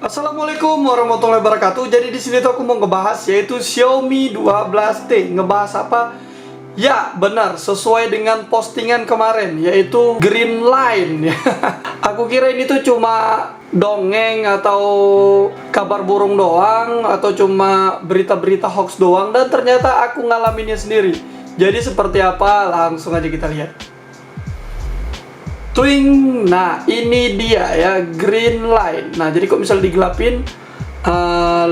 Assalamualaikum warahmatullahi wabarakatuh. Jadi di sini tuh aku mau ngebahas yaitu Xiaomi 12T. Ngebahas apa? Ya, benar, sesuai dengan postingan kemarin yaitu Green Line. Aku kira ini tuh cuma dongeng atau kabar burung doang atau cuma berita-berita hoax doang, dan ternyata aku ngalaminnya sendiri. Jadi seperti apa? Langsung aja kita lihat. Twing, nah ini dia ya, Green Line. Nah jadi kok misalnya digelapin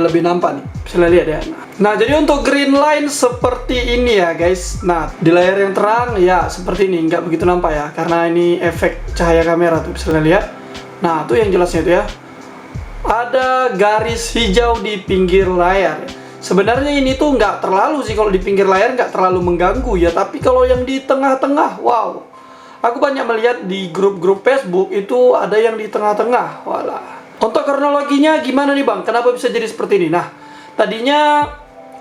lebih nampak nih, bisa lihat ya. Nah jadi untuk Green Line seperti ini ya guys. Nah di layar yang terang ya seperti ini, nggak begitu nampak ya karena ini efek cahaya kamera tuh, bisa lihat. Nah tuh yang jelasnya itu ya, ada garis hijau di pinggir layar. Sebenarnya ini tuh nggak terlalu sih, kalau di pinggir layar nggak terlalu mengganggu ya, tapi kalau yang di tengah-tengah, wow. Aku banyak melihat di grup-grup Facebook itu ada yang di tengah-tengah. Walah. Untuk kronologinya gimana nih bang? Kenapa bisa jadi seperti ini? Nah, tadinya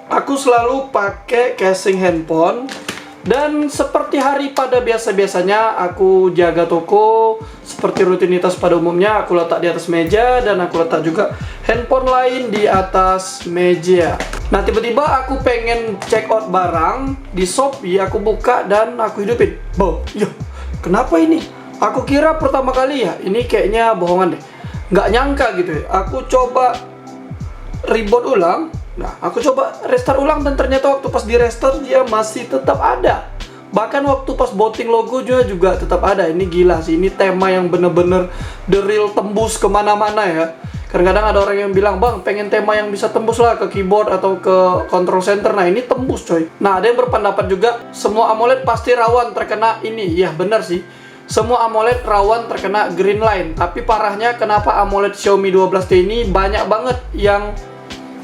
aku selalu pakai casing handphone. Dan seperti hari pada biasa-biasanya aku jaga toko. Seperti rutinitas pada umumnya, aku letak di atas meja. Dan aku letak juga handphone lain di atas meja. Nah tiba-tiba aku pengen check out barang di Shopee. Aku buka dan aku hidupin. Boh, yo. Kenapa ini? Aku kira pertama kali ya, ini kayaknya bohongan deh. Nggak nyangka gitu ya. Aku coba reboot ulang. Nah, aku coba restart ulang dan ternyata waktu pas di restart dia masih tetap ada. Bahkan waktu pas booting logo juga tetap ada. Ini gila sih, ini tema yang bener-bener the real tembus kemana-mana ya. Kadang-kadang ada orang yang bilang, bang pengen tema yang bisa tembus lah ke keyboard atau ke control center. Nah ini tembus coy. Nah ada yang berpendapat juga semua AMOLED pasti rawan terkena ini. Ya benar sih, semua AMOLED rawan terkena Green Line. Tapi parahnya kenapa AMOLED Xiaomi 12T ini banyak banget yang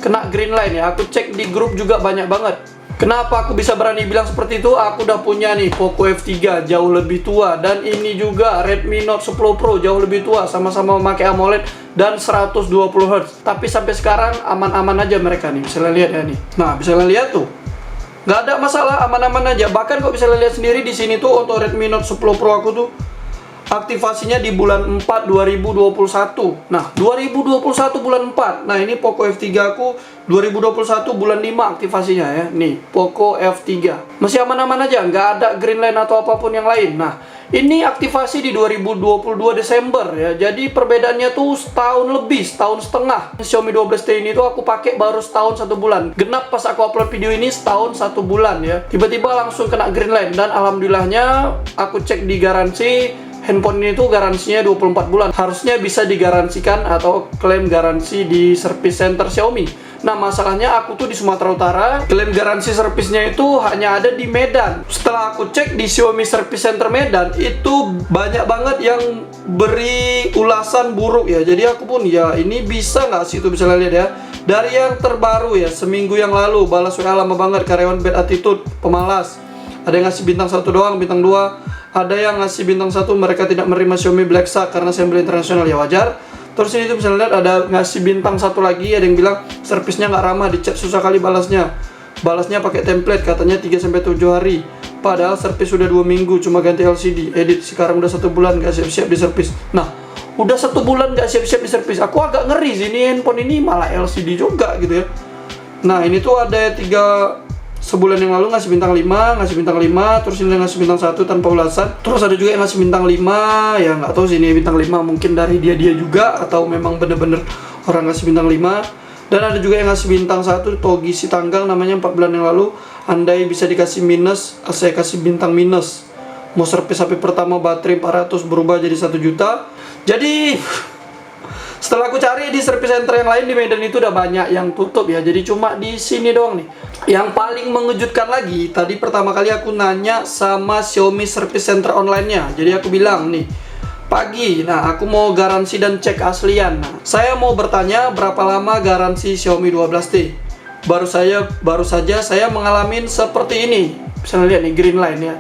kena Green Line ya. Aku cek di grup juga banyak banget. Kenapa aku bisa berani bilang seperti itu? Aku udah punya nih Poco F3 jauh lebih tua, dan ini juga Redmi Note 10 Pro jauh lebih tua, sama-sama memakai AMOLED dan 120 Hz. Tapi sampai sekarang aman-aman aja mereka nih, bisa lihat ya nih. Nah, bisa lihat tuh. Nggak ada masalah, aman-aman aja. Bahkan kok bisa lihat sendiri di sini tuh untuk Redmi Note 10 Pro aku tuh aktivasinya di bulan 4 2021. Nah, 2021 bulan 4. Nah, ini Poco F3 aku 2021 bulan 5 aktivasinya ya. Nih, Poco F3. Masih aman-aman aja, nggak ada Green Line atau apapun yang lain. Nah, ini aktivasi di 2022 Desember ya. Jadi perbedaannya tuh setahun lebih, setahun setengah. Xiaomi 12T ini tuh aku pakai baru setahun 1 bulan. Genap pas aku upload video ini setahun 1 bulan ya. Tiba-tiba langsung kena Green Line, dan alhamdulillahnya aku cek di garansi, handphone ini tuh garansinya 24 bulan. Harusnya bisa digaransikan atau klaim garansi di service center Xiaomi. Nah masalahnya aku tuh di Sumatera Utara, klaim garansi servisnya itu hanya ada di Medan. Setelah aku cek di Xiaomi Service Center Medan, itu banyak banget yang beri ulasan buruk ya. Jadi aku pun ya ini bisa nggak sih, itu bisa lihat ya. Dari yang terbaru ya, seminggu yang lalu balas WA lama banget, karyawan bad attitude, pemalas. Ada yang ngasih bintang 1 doang, bintang 2. Ada yang ngasih bintang 1, mereka tidak menerima Xiaomi Black Shark karena sampel internasional, ya wajar. Terus ini tuh bisa lihat ada ngasih bintang 1 lagi, ada yang bilang servisnya nggak ramah, di chat susah kali balasnya. Balasnya pakai template, katanya 3-7 hari. Padahal servis sudah 2 minggu, cuma ganti LCD. Edit sekarang udah 1 bulan nggak siap-siap di servis. Nah, udah 1 bulan nggak siap-siap di servis. Aku agak ngeri sih, ini handphone ini malah LCD juga gitu ya. Nah, ini tuh ada 3 sebulan yang lalu ngasih bintang 5, ngasih bintang 5, terus ini ngasih bintang 1 tanpa ulasan. Terus ada juga yang ngasih bintang 5, ya nggak tahu sih ini bintang 5 mungkin dari dia juga atau memang bener-bener orang ngasih bintang 5. Dan ada juga yang ngasih bintang 1, Togi si Tanggang namanya, 4 bulan yang lalu. Andai bisa dikasih minus, saya kasih bintang minus. Mau servis HP pertama baterai 400 berubah jadi 1 juta. Jadi setelah aku cari di service center yang lain di Medan itu udah banyak yang tutup ya. Jadi cuma di sini doang nih. Yang paling mengejutkan lagi, tadi pertama kali aku nanya sama Xiaomi Service Center online-nya. Jadi aku bilang nih, pagi, nah aku mau garansi dan cek aslian. Nah, saya mau bertanya berapa lama garansi Xiaomi 12T. Baru saja saya mengalami seperti ini. Bisa lihat nih Green Line ya.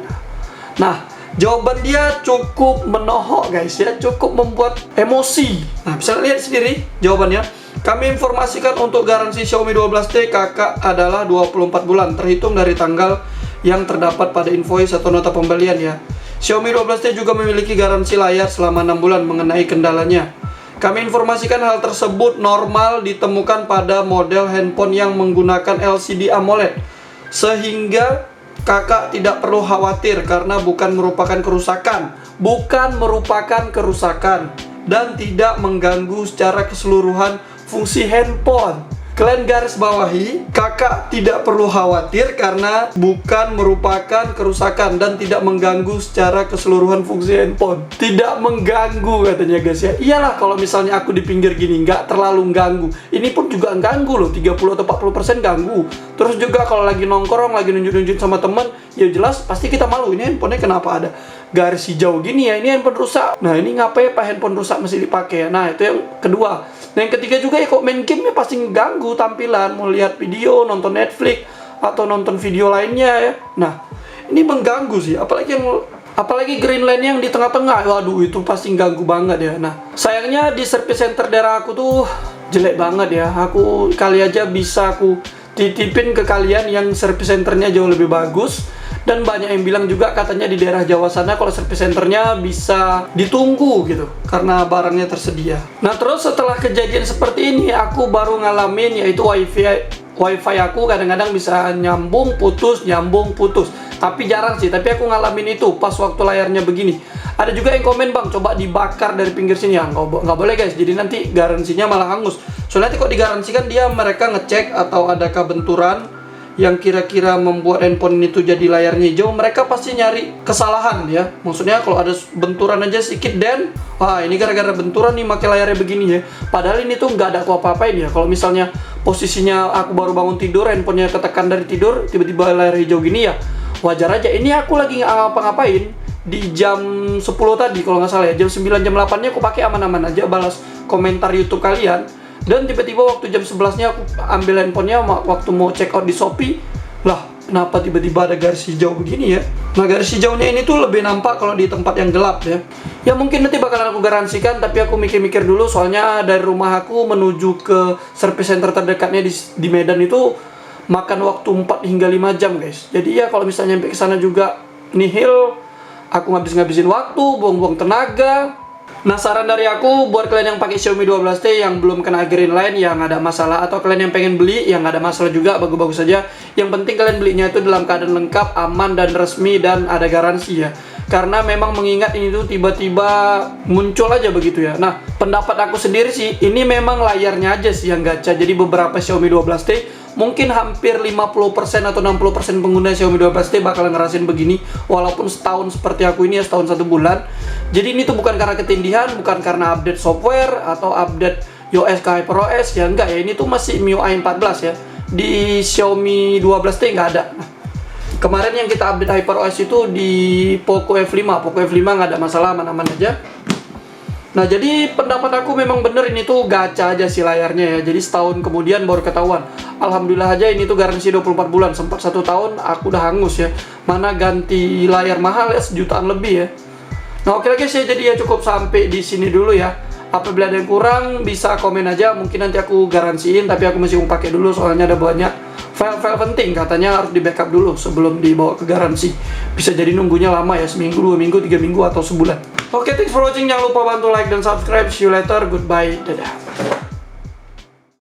Nah, jawaban dia cukup menohok guys ya, cukup membuat emosi. Nah, bisa lihat sendiri jawabannya. Kami informasikan untuk garansi Xiaomi 12T kakak adalah 24 bulan terhitung dari tanggal yang terdapat pada invoice atau nota pembelian ya. Xiaomi 12T juga memiliki garansi layar selama 6 bulan mengenai kendalanya. Kami informasikan hal tersebut normal ditemukan pada model handphone yang menggunakan LCD AMOLED, sehingga kakak tidak perlu khawatir karena bukan merupakan kerusakan dan tidak mengganggu secara keseluruhan fungsi handphone. Kalian garis bawahi, kakak tidak perlu khawatir karena bukan merupakan kerusakan dan tidak mengganggu secara keseluruhan fungsi handphone. Tidak mengganggu katanya guys ya. Iyalah kalau misalnya aku di pinggir gini nggak terlalu ganggu. Ini pun juga ganggu loh, 30 atau 40% ganggu. Terus juga kalau lagi nongkrong, lagi nunjuk-nunjuk sama temen, ya jelas pasti kita malu. Ini handphonenya kenapa ada garis hijau gini ya, ini handphone rusak. Nah ini ngapain pak handphone rusak masih dipakai ya. Nah itu yang kedua. Nah yang ketiga juga ya, kok main game ya pasti ganggu tampilan, mau lihat video, nonton Netflix atau nonton video lainnya ya. Nah ini mengganggu sih, apalagi green line yang di tengah-tengah. Waduh itu pasti ganggu banget ya. Nah sayangnya di service center daerah aku tuh jelek banget ya. Aku kali aja bisa aku titipin ke kalian yang service centernya jauh lebih bagus. Dan banyak yang bilang juga katanya di daerah Jawa sana kalau service centernya bisa ditunggu gitu karena barangnya tersedia. Nah terus setelah kejadian seperti ini aku baru ngalamin yaitu wifi aku kadang-kadang bisa nyambung putus. Tapi jarang sih, tapi aku ngalamin itu pas waktu layarnya begini. Ada juga yang komen bang coba dibakar dari pinggir sini ya. Nggak boleh guys, jadi nanti garansinya malah hangus. Soalnya nanti kok digaransikan mereka ngecek atau adakah benturan yang kira-kira membuat handphone itu jadi layarnya hijau, mereka pasti nyari kesalahan ya. Maksudnya kalau ada benturan aja sedikit dan wah ini gara-gara benturan nih pakai layarnya begini ya. Padahal ini tuh nggak ada aku apa-apain ya. Kalau misalnya posisinya aku baru bangun tidur, handphonenya ketekan dari tidur, tiba-tiba layar hijau gini ya, wajar aja. Ini aku lagi ngapa-ngapain di jam 10 tadi kalau nggak salah ya, jam 9 jam 8-nya aku pakai aman-aman aja balas komentar YouTube kalian. Dan tiba-tiba waktu jam 11-nya aku ambil handphonenya waktu mau check out di Shopee. Lah, kenapa tiba-tiba ada garis hijau begini ya? Nah, garis hijaunya ini tuh lebih nampak kalau di tempat yang gelap ya. Ya mungkin nanti bakalan aku garansikan, tapi aku mikir-mikir dulu soalnya dari rumah aku menuju ke service center terdekatnya di Medan itu makan waktu 4 hingga 5 jam, guys. Jadi ya kalau misalnya sampai ke sana juga nihil, aku ngabisin waktu, buang-buang tenaga. Nah saran dari aku buat kalian yang pakai Xiaomi 12T yang belum kena green line ya nggak ada masalah, atau kalian yang pengen beli yang nggak ada masalah juga, bagus-bagus saja. Yang penting kalian belinya itu dalam keadaan lengkap, aman dan resmi dan ada garansi ya. Karena memang mengingat ini tuh tiba-tiba muncul aja begitu ya. Nah pendapat aku sendiri sih ini memang layarnya aja sih yang gacha. Jadi beberapa Xiaomi 12T mungkin hampir 50% atau 60% pengguna Xiaomi 12T bakal ngerasain begini walaupun setahun seperti aku ini ya, setahun 1 bulan. Jadi ini tuh bukan karena ketindihan, bukan karena update software atau update iOS ke HyperOS ya, enggak ya, ini tuh masih MIUI 14 ya. Di Xiaomi 12T nggak ada. Nah, kemarin yang kita update HyperOS itu di Poco F5 nggak ada masalah, aman-aman aja. Nah jadi pendapat aku memang bener ini tuh gacha aja sih layarnya ya. Jadi setahun kemudian baru ketahuan. Alhamdulillah aja ini tuh garansi 24 bulan. Sempat 1 tahun aku udah hangus ya. Mana ganti layar mahal ya, 1 jutaan lebih ya. Nah oke guys ya, jadi ya cukup sampai di sini dulu ya. Apabila ada yang kurang bisa komen aja, mungkin nanti aku garansiin, tapi aku masih mau pakai dulu soalnya ada banyak file-file penting katanya harus di backup dulu sebelum dibawa ke garansi. Bisa jadi nunggunya lama ya, seminggu, 2 minggu, 3 minggu atau sebulan. Oke, thanks for watching. Jangan lupa bantu like dan subscribe. See you later. Goodbye. Dadah.